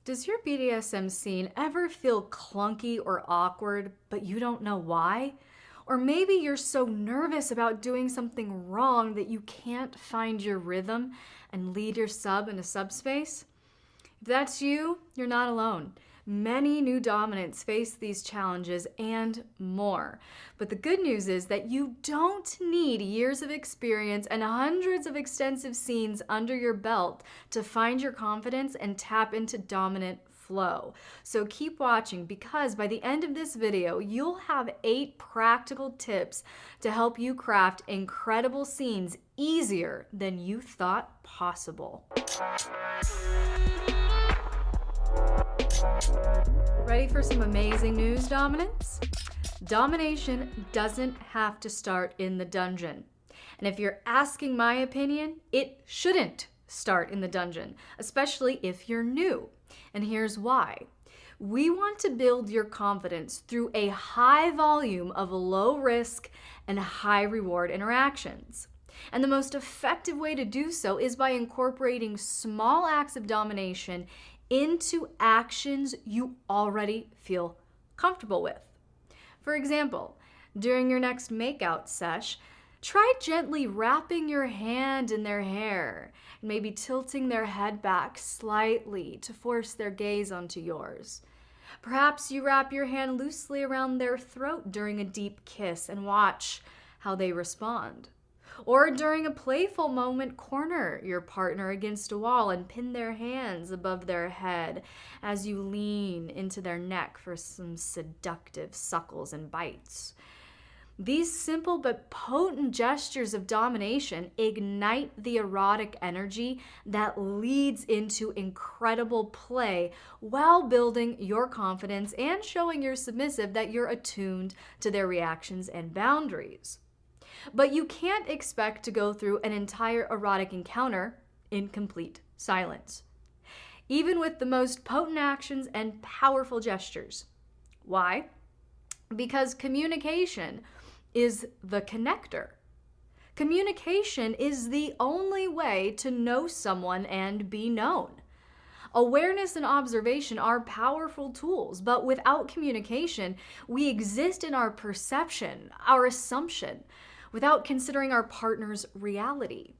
Does your BDSM scene ever feel clunky or awkward, but you don't know why? Or maybe you're so nervous about doing something wrong that you can't find your rhythm and lead your sub into subspace? If that's you, you're not alone. Many new dominants face these challenges and more. But the good news is that you don't need years of experience and hundreds of extensive scenes under your belt to find your confidence and tap into dominant flow. So keep watching, because by the end of this video, you'll have 8 practical tips to help you craft incredible scenes easier than you thought possible. Ready for some amazing news, dominants? Domination doesn't have to start in the dungeon. And if you're asking my opinion, it shouldn't start in the dungeon, especially if you're new. And here's why. We want to build your confidence through a high volume of low risk and high reward interactions. And the most effective way to do so is by incorporating small acts of domination into actions you already feel comfortable with. For example, during your next makeout sesh, try gently wrapping your hand in their hair and maybe tilting their head back slightly to force their gaze onto yours. Perhaps you wrap your hand loosely around their throat during a deep kiss and watch how they respond. Or during a playful moment, corner your partner against a wall and pin their hands above their head as you lean into their neck for some seductive suckles and bites. These simple but potent gestures of domination ignite the erotic energy that leads into incredible play while building your confidence and showing your submissive that you're attuned to their reactions and boundaries. But you can't expect to go through an entire erotic encounter in complete silence, even with the most potent actions and powerful gestures. Why? Because communication is the connector. Communication is the only way to know someone and be known. Awareness and observation are powerful tools, but without communication, we exist in our perception, our assumption, without considering our partner's reality.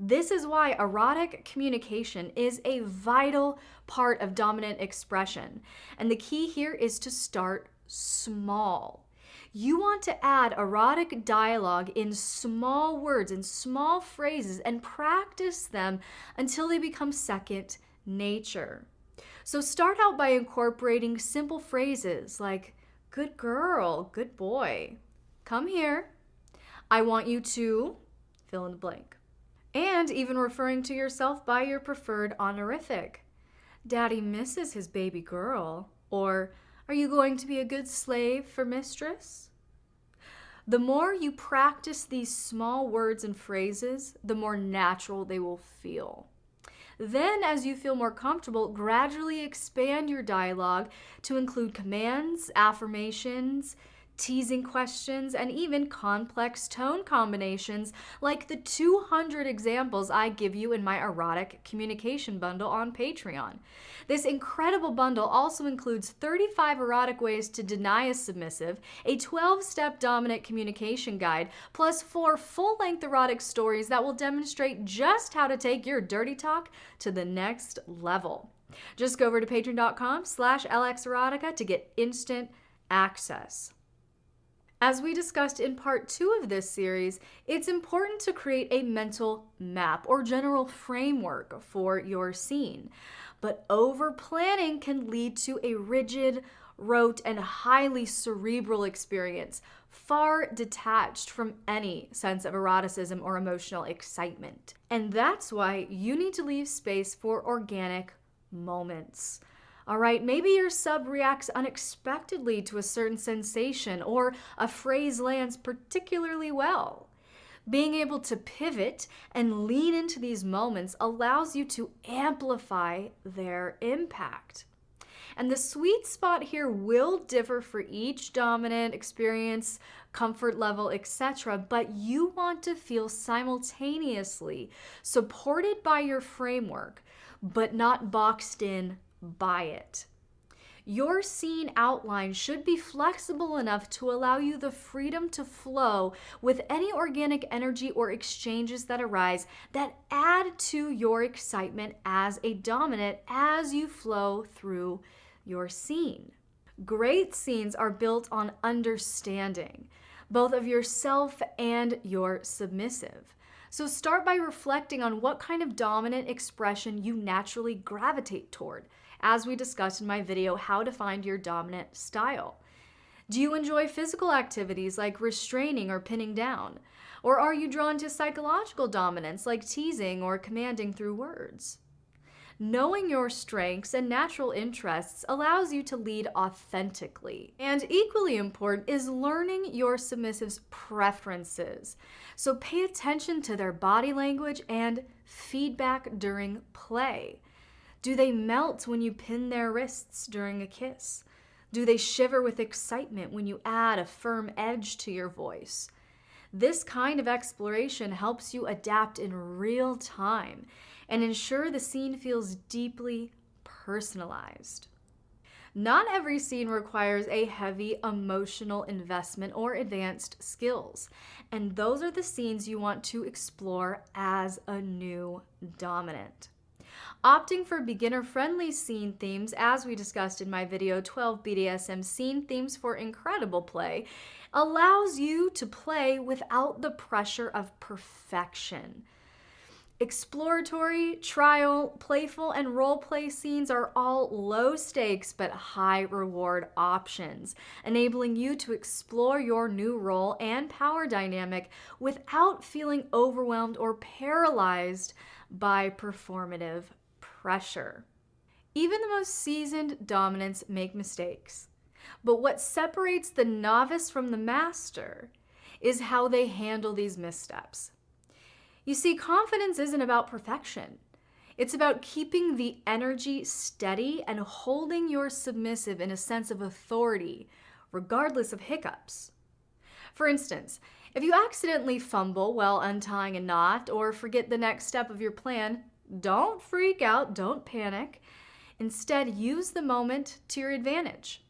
This is why erotic communication is a vital part of dominant expression. And the key here is to start small. You want to add erotic dialogue in small words and small phrases and practice them until they become second nature. So start out by incorporating simple phrases like, "Good girl, good boy, come here. I want you to," fill in the blank. And even referring to yourself by your preferred honorific. "Daddy misses his baby girl," or "Are you going to be a good slave for mistress?" The more you practice these small words and phrases, the more natural they will feel. Then, as you feel more comfortable, gradually expand your dialogue to include commands, affirmations, teasing questions, and even complex tone combinations like the 200 examples I give you in my erotic communication bundle on Patreon. This incredible bundle also includes 35 erotic ways to deny a submissive, a 12-step dominant communication guide, plus 4 full-length erotic stories that will demonstrate just how to take your dirty talk to the next level. Just go over to patreon.com/LXerotica to get instant access. As we discussed in part 2 of this series, it's important to create a mental map or general framework for your scene. But over-planning can lead to a rigid, rote, and highly cerebral experience, far detached from any sense of eroticism or emotional excitement. And that's why you need to leave space for organic moments. All right, maybe your sub reacts unexpectedly to a certain sensation or a phrase lands particularly well. Being able to pivot and lean into these moments allows you to amplify their impact. And the sweet spot here will differ for each dominant experience, comfort level, etc., but you want to feel simultaneously supported by your framework, but not boxed in by it. Your scene outline should be flexible enough to allow you the freedom to flow with any organic energy or exchanges that arise that add to your excitement as a dominant as you flow through your scene. Great scenes are built on understanding, both of yourself and your submissive. So start by reflecting on what kind of dominant expression you naturally gravitate toward, as we discussed in my video, How to Find Your Dominant Style. Do you enjoy physical activities like restraining or pinning down? Or are you drawn to psychological dominance like teasing or commanding through words? Knowing your strengths and natural interests allows you to lead authentically. And equally important is learning your submissive's preferences. So pay attention to their body language and feedback during play. Do they melt when you pin their wrists during a kiss? Do they shiver with excitement when you add a firm edge to your voice? This kind of exploration helps you adapt in real time and ensure the scene feels deeply personalized. Not every scene requires a heavy emotional investment or advanced skills, and those are the scenes you want to explore as a new dominant. Opting for beginner-friendly scene themes, as we discussed in my video, 12 BDSM scene themes for incredible play, allows you to play without the pressure of perfection. Exploratory, trial, playful, and role-play scenes are all low-stakes but high-reward options, enabling you to explore your new role and power dynamic without feeling overwhelmed or paralyzed by performative pressure. Even the most seasoned dominants make mistakes, but what separates the novice from the master is how they handle these missteps. You see, confidence isn't about perfection. It's about keeping the energy steady and holding your submissive in a sense of authority, regardless of hiccups. For instance, if you accidentally fumble while untying a knot or forget the next step of your plan, don't freak out, don't panic. Instead, use the moment to your advantage.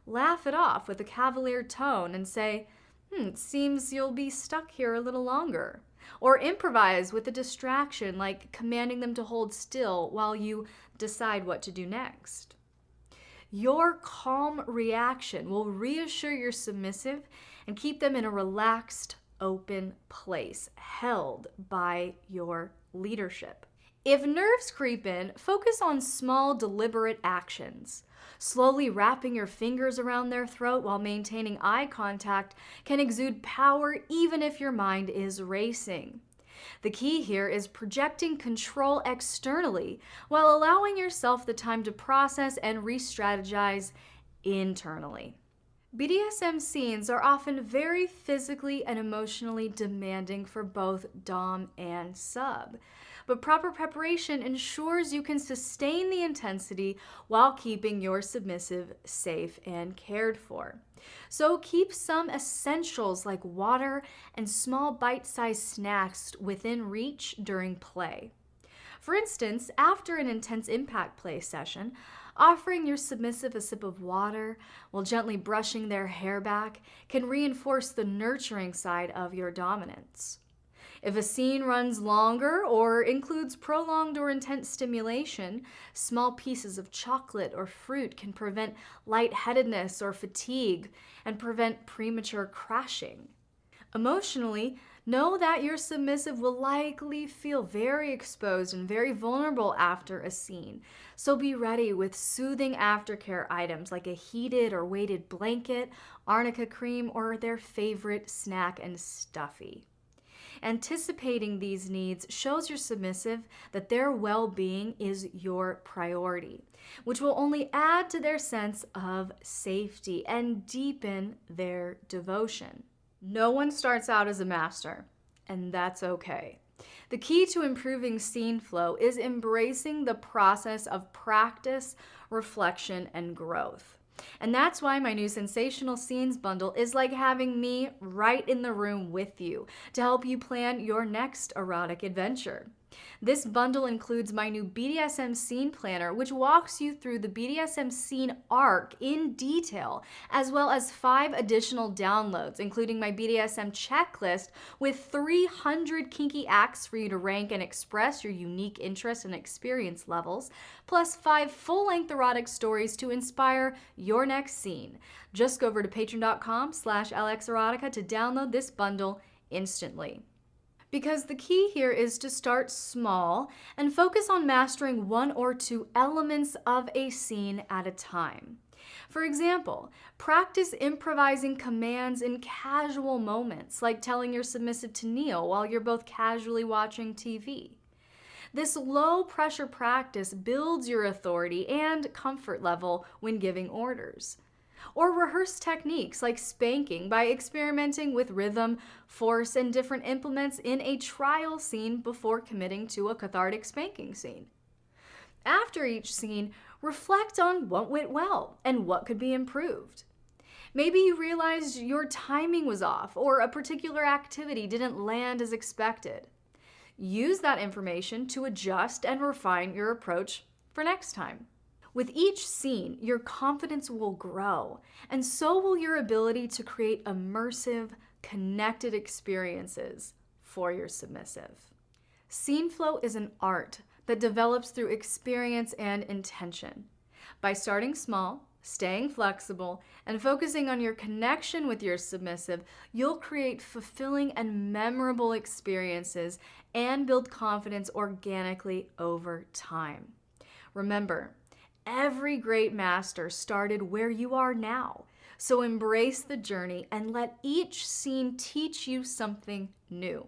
Laugh it off with a cavalier tone and say, it seems you'll be stuck here a little longer. Or improvise with a distraction like commanding them to hold still while you decide what to do next. Your calm reaction will reassure your submissive and keep them in a relaxed, open place, held by your leadership. If nerves creep in, focus on small, deliberate actions. Slowly wrapping your fingers around their throat while maintaining eye contact can exude power even if your mind is racing. The key here is projecting control externally while allowing yourself the time to process and re-strategize internally. BDSM scenes are often very physically and emotionally demanding for both dom and sub, but proper preparation ensures you can sustain the intensity while keeping your submissive safe and cared for. So keep some essentials like water and small bite-sized snacks within reach during play. For instance, after an intense impact play session, offering your submissive a sip of water while gently brushing their hair back can reinforce the nurturing side of your dominance. If a scene runs longer or includes prolonged or intense stimulation, small pieces of chocolate or fruit can prevent lightheadedness or fatigue and prevent premature crashing. Emotionally, know that your submissive will likely feel very exposed and very vulnerable after a scene, so be ready with soothing aftercare items like a heated or weighted blanket, arnica cream, or their favorite snack and stuffy. Anticipating these needs shows your submissive that their well-being is your priority, which will only add to their sense of safety and deepen their devotion. No one starts out as a master, and that's okay. The key to improving scene flow is embracing the process of practice, reflection, and growth. And that's why my new Sensational Scenes bundle is like having me right in the room with you to help you plan your next erotic adventure. This bundle includes my new BDSM scene planner, which walks you through the BDSM scene arc in detail, as well as 5 additional downloads, including my BDSM checklist with 300 kinky acts for you to rank and express your unique interest and experience levels, plus 5 full-length erotic stories to inspire your next scene. Just go over to patreon.com/LXerotica to download this bundle instantly. Because the key here is to start small and focus on mastering 1 or 2 elements of a scene at a time. For example, practice improvising commands in casual moments, like telling your submissive to kneel while you're both casually watching TV. This low-pressure practice builds your authority and comfort level when giving orders. Or rehearse techniques like spanking by experimenting with rhythm, force, and different implements in a trial scene before committing to a cathartic spanking scene. After each scene, reflect on what went well and what could be improved. Maybe you realized your timing was off or a particular activity didn't land as expected. Use that information to adjust and refine your approach for next time. With each scene, your confidence will grow, and so will your ability to create immersive, connected experiences for your submissive. Scene flow is an art that develops through experience and intention. By starting small, staying flexible, and focusing on your connection with your submissive, you'll create fulfilling and memorable experiences and build confidence organically over time. Remember, every great master started where you are now, so embrace the journey and let each scene teach you something new.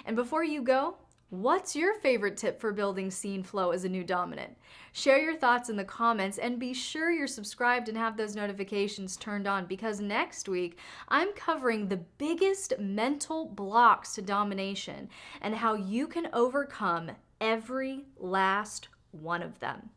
And before you go, what's your favorite tip for building scene flow as a new dominant? Share your thoughts in the comments and be sure you're subscribed and have those notifications turned on, because next week I'm covering the biggest mental blocks to domination and how you can overcome every last one of them.